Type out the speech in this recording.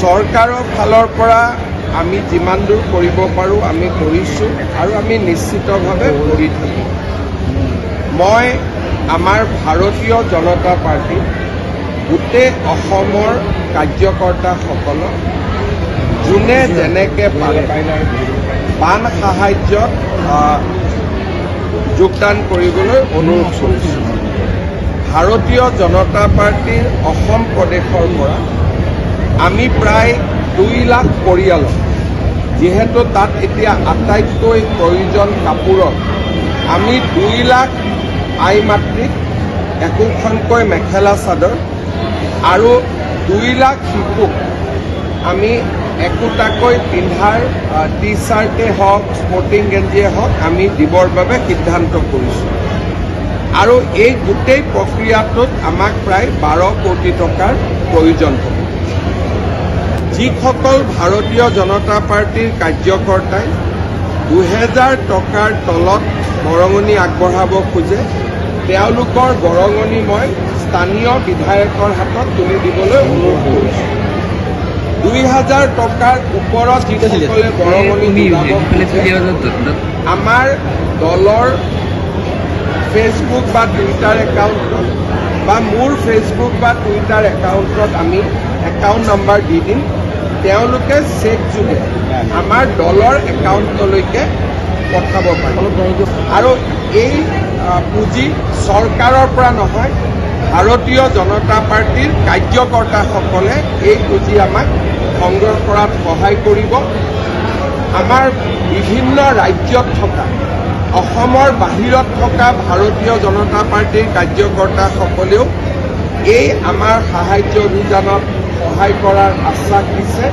চৰকাৰৰ ফালৰ পৰা আমি যিমান দূৰ কৰিব পাৰোঁ আমি কৰিছোঁ আৰু আমি নিশ্চিতভাৱে কৰি থাকিম। মই আমাৰ ভাৰতীয় জনতা পাৰ্টি গোটেই অসমৰ কাৰ্যকৰ্তাসকলক যোনে যেনেকৈ পাৰে বান সাহায্যত যোগদান কৰিবলৈ অনুৰোধ কৰিছোঁ। ভাৰতীয় জনতা পাৰ্টিৰ অসম প্ৰদেশৰ পৰা আমি প্ৰায় 2 লাখ পৰিয়ালক, যিহেতু তাত এতিয়া আটাইতকৈ প্ৰয়োজন কাপোৰৰ, আমি 2 লাখ আই মাতৃক একোখনকৈ মেখেলা চাদৰ আৰু 2 লাখ শিশুক আমি একোটাকৈ পিন্ধাৰ টি চাৰ্টেই হওক স্পৰ্টিং গেঞ্জিয়ে হওক আমি দিবৰ বাবে সিদ্ধান্ত কৰিছোঁ। আৰু এই গোটেই প্ৰক্ৰিয়াটোত আমাক প্ৰায় 12 কোটি টকাৰ প্ৰয়োজন হ'ব। যিসকল ভাৰতীয় জনতা পাৰ্টিৰ কাৰ্যকৰ্তাই 2000 টকাৰ তলত বৰঙণি আগবঢ়াব খোজে তেওঁলোকৰ বৰঙণি মই স্থানীয় বিধায়কৰ হাতত তুলি দিবলৈ অনুৰোধ কৰিছোঁ। 2000 টকাৰ ওপৰত যিসকলে বৰঙণি দিয়াব আমাৰ দলৰ ফেচবুক বা টুইটাৰ একাউণ্টত বা মোৰ ফেচবুক বা টুইটাৰ একাউণ্টত আমি একাউণ্ট নম্বৰ দি দিম। তেওঁলোকে চেক যোগে আমাৰ দলৰ একাউণ্টলৈকে পঠাব পাৰিব। আৰু এই পুঁজি চৰকাৰৰ পৰা নহয়, ভাৰতীয় জনতা পাৰ্টিৰ কাৰ্যকৰ্তাসকলে এই পুঁজি আমাক সংগ্ৰহ কৰাত সহায় কৰিব। আমাৰ বিভিন্ন ৰাজ্যত থকা অসমৰ বাহিৰত থকা ভাৰতীয় জনতা পাৰ্টিৰ কাৰ্যকৰ্তাসকলেও এই আমাৰ সাহায্য অভিযানত সহায় কৰাৰ আশ্বাস দিছে।